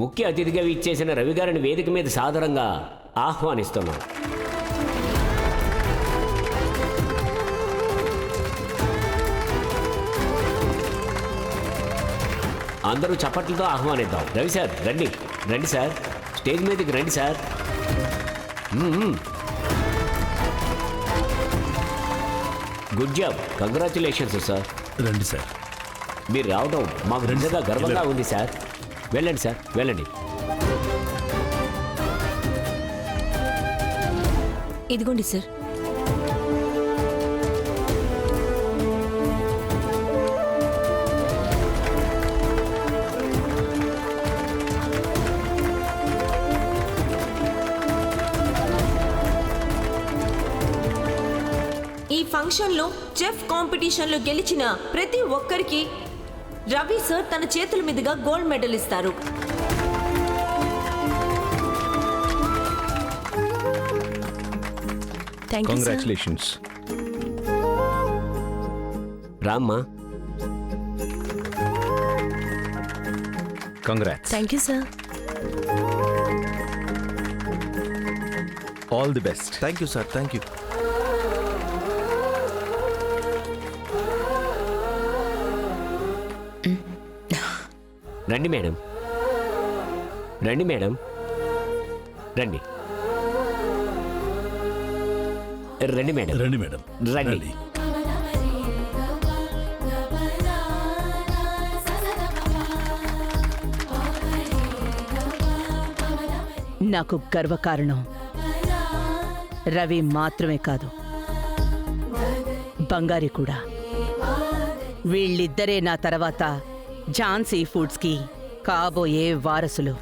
ముఖ్య అతిథిగా ఇచ్చేసిన రవి గారిని వేదిక మీద సాదరంగా ఆహ్వానిస్తున్నాం. అందరూ చప్పట్లతో ఆహ్వానిద్దాం. రవి సార్ రండి, రండి సార్, స్టేజ్ మీదకి రండి sir. Good job, congratulations sir. రండి సార్. మీరు రావడం మాకు నిజంగా గర్వంగా ఉంది సార్. వెళ్ళండి సార్, వెళ్ళండి. ఇదిగోండి సార్. ఈ ఫంక్షన్లో చెఫ్ కాంపిటీషన్లో గెలిచిన ప్రతి ఒక్కరికి రవి సార్ తన చేతుల మీదుగా గోల్డ్ మెడల్ ఇస్తారు. కంగ్రాచులేషన్స్. రామ్మా. Congrats. Thank you sir. All the best. Thank you sir. Thank you. రండి మేడం, రండి మేడం, రండి, రండి మేడం, రండి మేడం, రండి. నాకు గర్వకారణం రవి మాత్రమే కాదు, బంగారి కూడా. వీళ్ళిద్దరే నా తర్వాత ఝాన్సీ ఫుడ్స్కి కాబోయే వారసులు.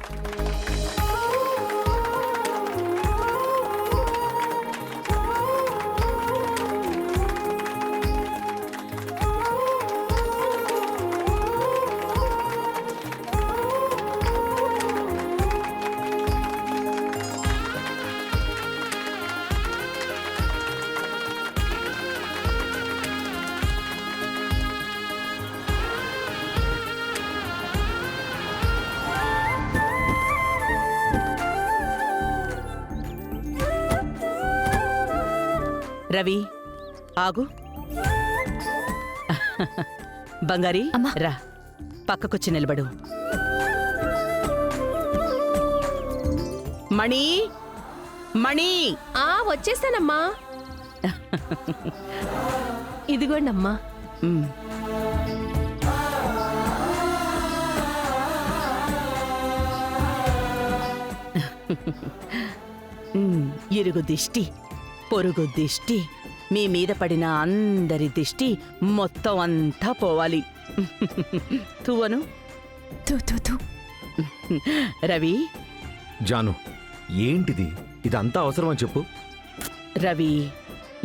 రవి ఆగు. బంగారి రా, పక్కకొచ్చి నిలబడు. మణి, మణి. వచ్చేసానమ్మా. ఇదిగోండి అమ్మా. ఇరుగు దిష్టి, పొరుగు దిష్టి, మీ మీద పడిన అందరి దిష్టి మొత్తం అంతా పోవాలి. తువ్వను. రవి. జాను, ఏంటిది? ఇదంతా అవసరమా చెప్పు. రవి,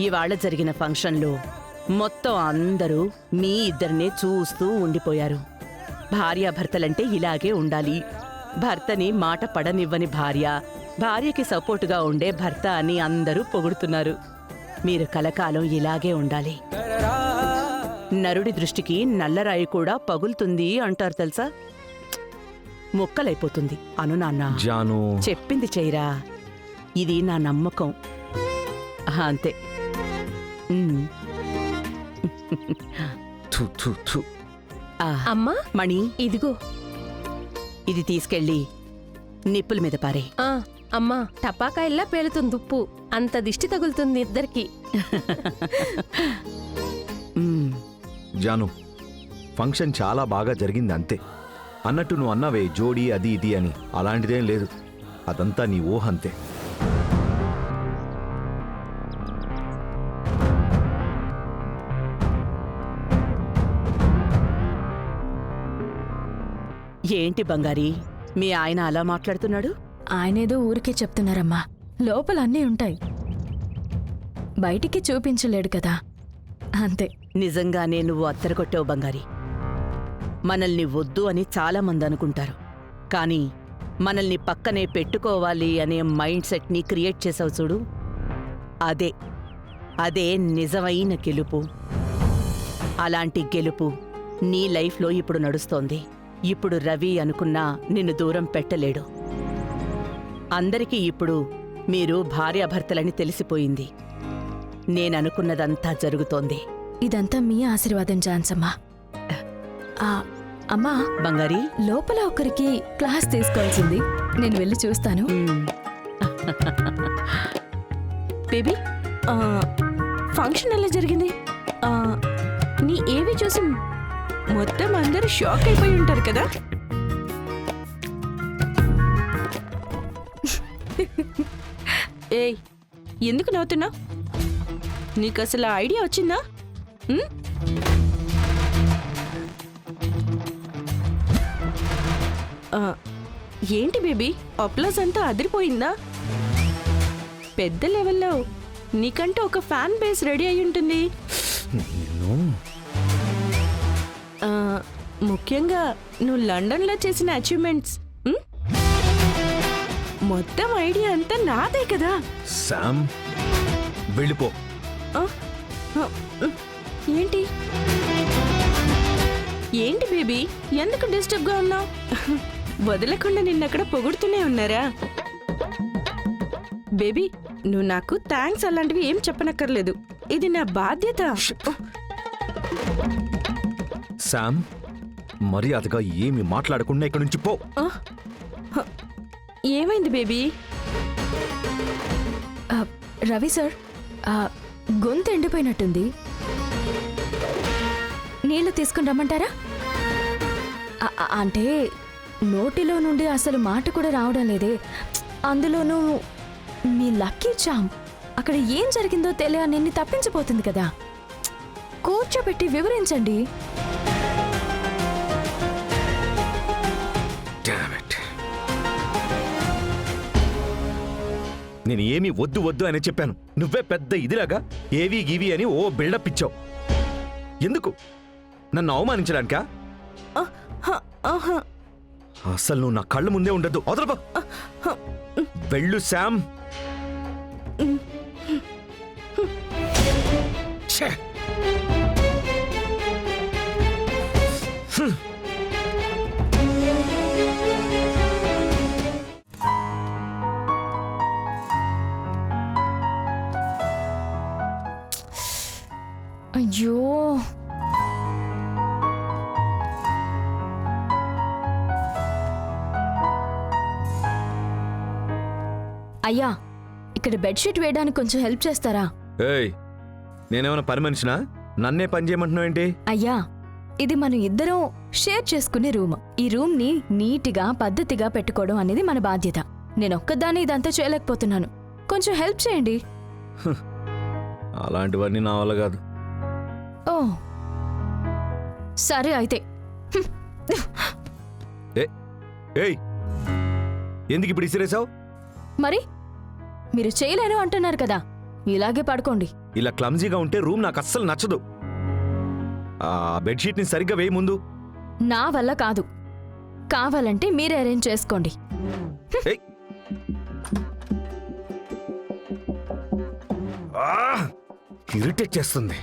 ఇవాళ జరిగిన ఫంక్షన్లో మొత్తం అందరూ మీ ఇద్దరినే చూస్తూ ఉండిపోయారు. భార్యాభర్తలంటే ఇలాగే ఉండాలి. భర్తని మాట పడనివ్వని భార్య, భార్యకి సపోర్టుగా ఉండే భర్త అని అందరూ పొగుడుతున్నారు. మీరు కలకాలం ఇలాగే ఉండాలి. నరుడి దృష్టికి నల్లరాయి కూడా పగులుతుంది అంటారు తెలుసా? ముక్కలైపోతుంది. అను నాన్న. జాను, చెప్పింది చెయ్యరా. ఇది నా నమ్మకం. అంతే. అమ్మా, మణి, ఇదిగో. ఇది తీసుకెళ్ళి నిప్పుల మీద పారే. అమ్మా, టపాకాయల్లా పేలుతుంది ఉప్పు. అంత దిష్టి తగులుతుంది ఇద్దరికి. జాను, ఫంక్షన్ చాలా బాగా జరిగింది అంతే. అన్నట్టు నువ్వు అన్నావే జోడీ అది ఇది అని, అలాంటిదేం లేదు. అదంతా నీ ఊహ అంతే. ఏంటి బంగారి, మీ ఆయన అలా మాట్లాడుతున్నాడు? ఆయనేదో ఊరికే చెప్తున్నారమ్మా. లోపల అన్నీ ఉంటాయి, బయటికి చూపించలేడు కదా, అంతే. నిజంగానే నువ్వు అత్తరగొట్టావు బంగారి. మనల్ని వద్దు అని చాలామంది అనుకుంటారు, కానీ మనల్ని పక్కనే పెట్టుకోవాలి అనే మైండ్ సెట్ని క్రియేట్ చేసావు చూడు. అదే నిజమైన గెలుపు. అలాంటి గెలుపు నీ లైఫ్లో ఇప్పుడు నడుస్తోంది. ఇప్పుడు రవి అనుకున్నా నిన్ను దూరం పెట్టలేడు. అందరికీ ఇప్పుడు మీరు భార్యాభర్తలని తెలిసిపోయింది. నేననుకున్నదంతా జరుగుతోంది. ఇదంతా మీ ఆశీర్వాదం ఝాన్సమ్మా. ఆ, అమ్మా, బంగారీ, లోపల ఒకరికి క్లాస్ తీసుకోవాల్సింది, నేను వెళ్ళి చూస్తాను. బేబీ ఫంక్షన్ ఎలా జరిగింది? నీ ఏవి చూసి మొత్తం అందరూ షాక్ అయిపోయి ఉంటారు కదా. ఏయ్, ఎందుకు నవ్వుతున్నా? నీకు అసలు ఐడియా వచ్చిందా? ఉమ్? ఏంటి బేబీ, అప్లాస్ అంతా అదిరిపోయిందా? పెద్ద లెవెల్లో నీకంటే ఒక ఫ్యాన్ బేస్ రెడీ అయి ఉంటుంది. ముఖ్యంగా నువ్వు లండన్లో చేసిన అచీవ్మెంట్స్, మొత్తం ఐడియా అంతా నాదే కదా. శామ్, వెళ్ళిపో. ఏంటి ఏంటి బేబీ, ఎందుకు డిస్టర్బ్ గా ఉన్నావు? వదలకుండా నిన్నక్కడ పొగుడుతూనే ఉన్నారా? బేబీ, నువ్వు నాకు థ్యాంక్స్ అలాంటివి ఏం చెప్పనక్కర్లేదు, ఇది నా బాధ్యత. శామ్, మర్యాదగా ఏమి మాట్లాడకుండా ఇక్కడి నుంచి పో. ఏమైంది బేబీ? ఆ, రవి సార్, గొంతు ఎండిపోయినట్టుంది, నీళ్లు తీసుకుని రమ్మంటారా? అంటే నోటిలో నుండి అసలు మాట కూడా రావడం లేదే. అందులోనూ మీ లక్కీ చామ్ అక్కడ ఏం జరిగిందో తెలియ నిన్ను తప్పించిపోతుంది కదా. కూర్చోబెట్టి వివరించండి. నేను ఏమీ వద్దు వద్దు అని చెప్పాను, నువ్వే పెద్ద ఇదిలాగా ఏవీ గివి అని ఓ బిల్డప్ ఇచ్చావు. ఎందుకు? నన్ను అవమానించడానికా? అసలు నువ్వు నా కళ్ళ ముందే ఉండద్దు. వదలబా, వెళ్ళు శామ్. ఛే! అయ్యో, అయ్యా, ఇక్కడ బెడ్షీట్ వేయడానికి కొంచెం హెల్ప్ చేస్తారా? ఏయ్, నేనేమైనా పని మనిషినా? నన్నే పని చేయమంటున్నావు ఏంటి? అయ్యా, ఇది మనం ఇద్దరం షేర్ చేసుకునే రూమ్. ఈ రూమ్ ని నీటిగా పద్ధతిగా పెట్టుకోవడం అనేది మన బాధ్యత. నేనొక్కదాన్ని ఇదంతా చేయలేకపోతున్నాను, కొంచెం హెల్ప్ చేయండి. అలాంటివన్నీ నా వల్ల కాదు. ఓ సరే అయితే. ఏయ్, ఎందుకు ఇప్పుడు ఇసిరేసావు? మరి మీరు చేయలేను అంటున్నారు కదా, ఇలాగే పడుకోండి. ఇలా క్లమ్జీగా ఉంటే రూమ్ నాకు అస్సలు నచ్చదు. ఆ బెడ్షీట్ ని సరిగ్గా వేయి ముందు. నా వల్ల కాదు, కావాలంటే మీరే అరేంజ్ చేసుకోండి. ఏయ్. ఇరిటేట్ చేస్తుంది.